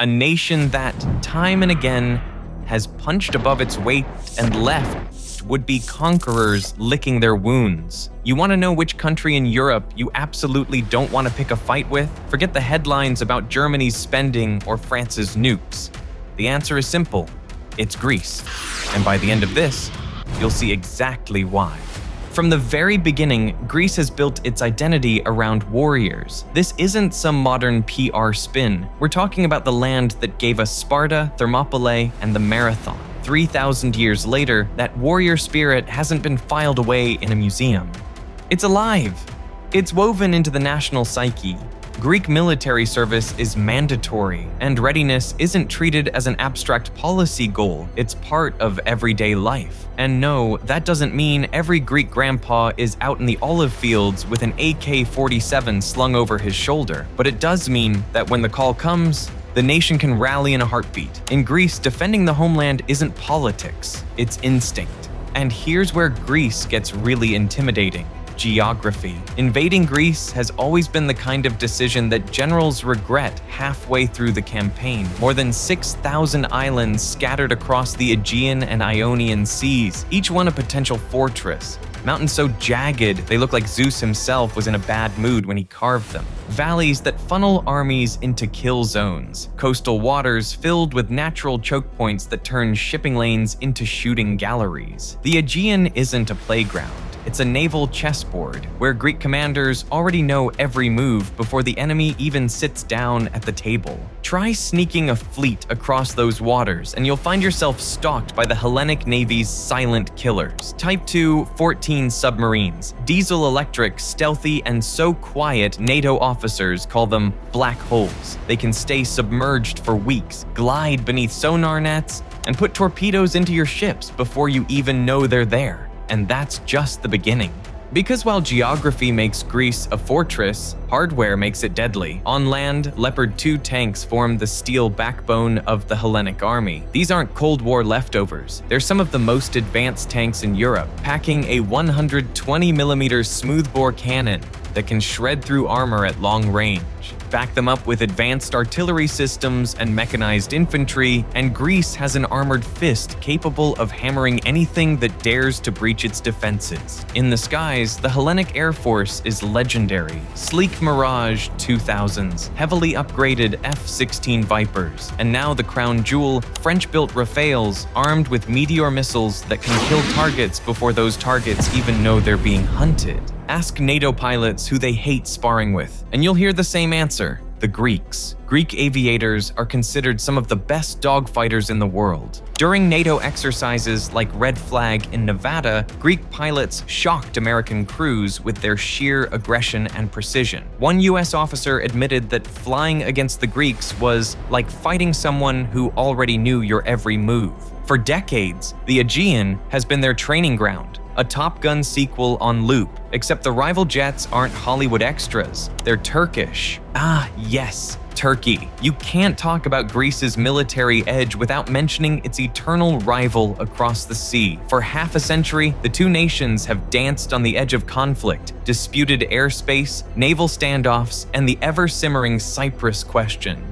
a nation that, time and again, has punched above its weight and left would-be conquerors licking their wounds. You want to know which country in Europe you absolutely don't want to pick a fight with? Forget the headlines about Germany's spending or France's nukes. The answer is simple. It's Greece. And by the end of this, you'll see exactly why. From the very beginning, Greece has built its identity around warriors. This isn't some modern PR spin. We're talking about the land that gave us Sparta, Thermopylae, and the marathon. 3,000 years later, that warrior spirit hasn't been filed away in a museum. It's alive. It's woven into the national psyche. Greek military service is mandatory, and readiness isn't treated as an abstract policy goal, it's part of everyday life. And no, that doesn't mean every Greek grandpa is out in the olive fields with an AK-47 slung over his shoulder, but it does mean that when the call comes, the nation can rally in a heartbeat. In Greece, defending the homeland isn't politics, it's instinct. And here's where Greece gets really intimidating. Geography. Invading Greece has always been the kind of decision that generals regret halfway through the campaign. More than 6,000 islands scattered across the Aegean and Ionian seas, each one a potential fortress. Mountains so jagged, they look like Zeus himself was in a bad mood when he carved them. Valleys that funnel armies into kill zones. Coastal waters filled with natural choke points that turn shipping lanes into shooting galleries. The Aegean isn't a playground. It's a naval chessboard where Greek commanders already know every move before the enemy even sits down at the table. Try sneaking a fleet across those waters and you'll find yourself stalked by the Hellenic Navy's silent killers. Type 2 14 submarines, diesel-electric, stealthy, and so quiet NATO officers call them black holes. They can stay submerged for weeks, glide beneath sonar nets, and put torpedoes into your ships before you even know they're there. And that's just the beginning. Because while geography makes Greece a fortress, hardware makes it deadly. On land, Leopard 2 tanks form the steel backbone of the Hellenic army. These aren't Cold War leftovers. They're some of the most advanced tanks in Europe, packing a 120mm smoothbore cannon that can shred through armor at long range. Back them up with advanced artillery systems and mechanized infantry, and Greece has an armored fist capable of hammering anything that dares to breach its defenses. In the skies, the Hellenic Air Force is legendary. Sleek Mirage 2000s, heavily upgraded F-16 Vipers, and now the crown jewel, French-built Rafales, armed with Meteor missiles that can kill targets before those targets even know they're being hunted. Ask NATO pilots who they hate sparring with, and you'll hear the same answer: the Greeks. Greek aviators are considered some of the best dogfighters in the world. During NATO exercises like Red Flag in Nevada, Greek pilots shocked American crews with their sheer aggression and precision. One US officer admitted that flying against the Greeks was like fighting someone who already knew your every move. For decades, the Aegean has been their training ground, a Top Gun sequel on loop, except the rival jets aren't Hollywood extras, they're Turkish. Ah, yes, Turkey. You can't talk about Greece's military edge without mentioning its eternal rival across the sea. For half a century, the two nations have danced on the edge of conflict, disputed airspace, naval standoffs, and the ever-simmering Cyprus question.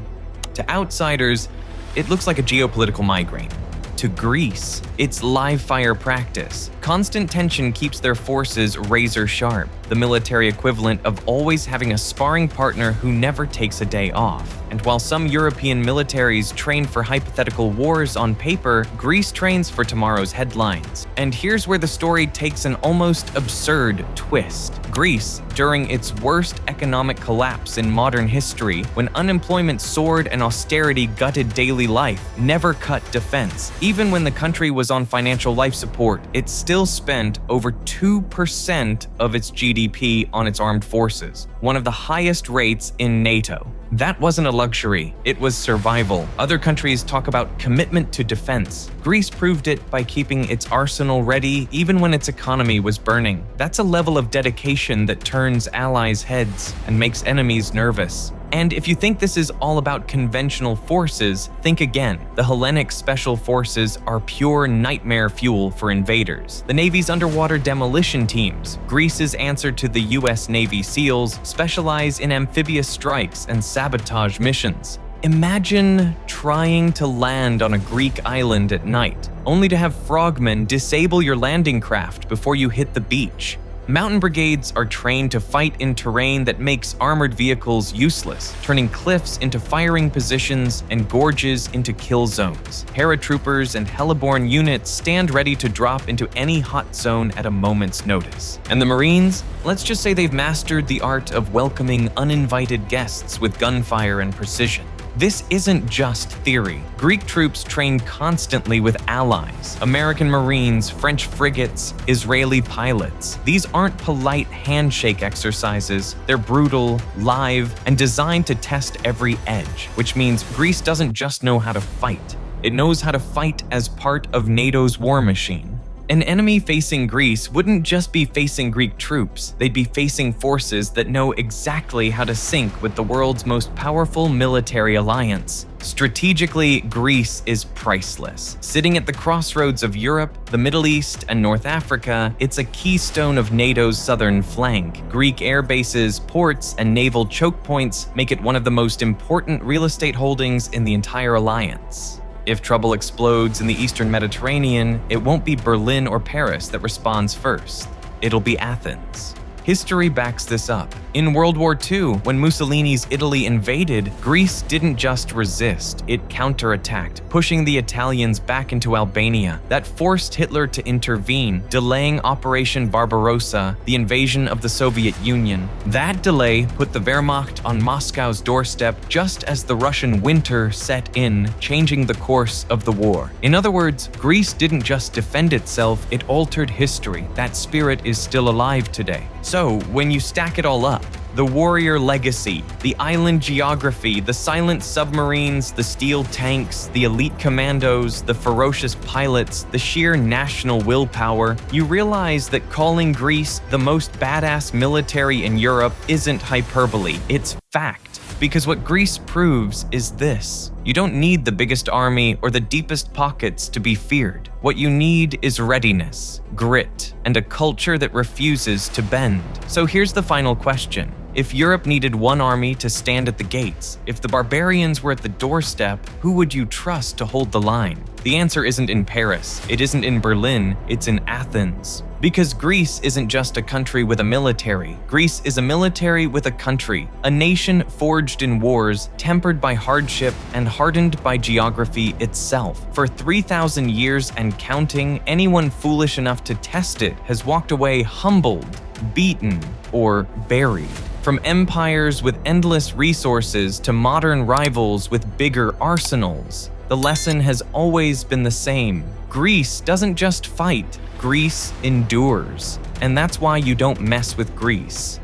To outsiders, it looks like a geopolitical migraine. To Greece, it's live-fire practice. Constant tension keeps their forces razor-sharp, the military equivalent of always having a sparring partner who never takes a day off. And while some European militaries train for hypothetical wars on paper, Greece trains for tomorrow's headlines. And here's where the story takes an almost absurd twist. Greece, during its worst economic collapse in modern history, when unemployment soared and austerity gutted daily life, never cut defense. Even when the country was on financial life support, it still spent over 2% of its GDP on its armed forces, one of the highest rates in NATO. That wasn't a luxury, it was survival. Other countries talk about commitment to defense. Greece proved it by keeping its arsenal ready even when its economy was burning. That's a level of dedication that turns allies' heads and makes enemies nervous. And if you think this is all about conventional forces, think again. The Hellenic Special Forces are pure nightmare fuel for invaders. The Navy's underwater demolition teams, Greece's answer to the US Navy SEALs, specialize in amphibious strikes and sabotage missions. Imagine trying to land on a Greek island at night, only to have frogmen disable your landing craft before you hit the beach. Mountain brigades are trained to fight in terrain that makes armored vehicles useless, turning cliffs into firing positions and gorges into kill zones. Paratroopers and heliborne units stand ready to drop into any hot zone at a moment's notice. And the Marines? Let's just say they've mastered the art of welcoming uninvited guests with gunfire and precision. This isn't just theory. Greek troops train constantly with allies: American Marines, French frigates, Israeli pilots. These aren't polite handshake exercises. They're brutal, live, and designed to test every edge, which means Greece doesn't just know how to fight. It knows how to fight as part of NATO's war machine. An enemy facing Greece wouldn't just be facing Greek troops, they'd be facing forces that know exactly how to sync with the world's most powerful military alliance. Strategically, Greece is priceless. Sitting at the crossroads of Europe, the Middle East, and North Africa, it's a keystone of NATO's southern flank. Greek air bases, ports, and naval choke points make it one of the most important real estate holdings in the entire alliance. If trouble explodes in the Eastern Mediterranean, it won't be Berlin or Paris that responds first. It'll be Athens. History backs this up. In World War II, when Mussolini's Italy invaded, Greece didn't just resist, it counterattacked, pushing the Italians back into Albania. That forced Hitler to intervene, delaying Operation Barbarossa, the invasion of the Soviet Union. That delay put the Wehrmacht on Moscow's doorstep just as the Russian winter set in, changing the course of the war. In other words, Greece didn't just defend itself, it altered history. That spirit is still alive today. So, when you stack it all up, the warrior legacy, the island geography, the silent submarines, the steel tanks, the elite commandos, the ferocious pilots, the sheer national willpower, you realize that calling Greece the most badass military in Europe isn't hyperbole, it's fact. Because what Greece proves is this: you don't need the biggest army or the deepest pockets to be feared. What you need is readiness, grit, and a culture that refuses to bend. So here's the final question. If Europe needed one army to stand at the gates, if the barbarians were at the doorstep, who would you trust to hold the line? The answer isn't in Paris, it isn't in Berlin, it's in Athens. Because Greece isn't just a country with a military. Greece is a military with a country, a nation forged in wars, tempered by hardship, and hardened by geography itself. For 3,000 years and counting, anyone foolish enough to test it has walked away humbled, beaten, or buried. From empires with endless resources to modern rivals with bigger arsenals, the lesson has always been the same. Greece doesn't just fight, Greece endures. And that's why you don't mess with Greece.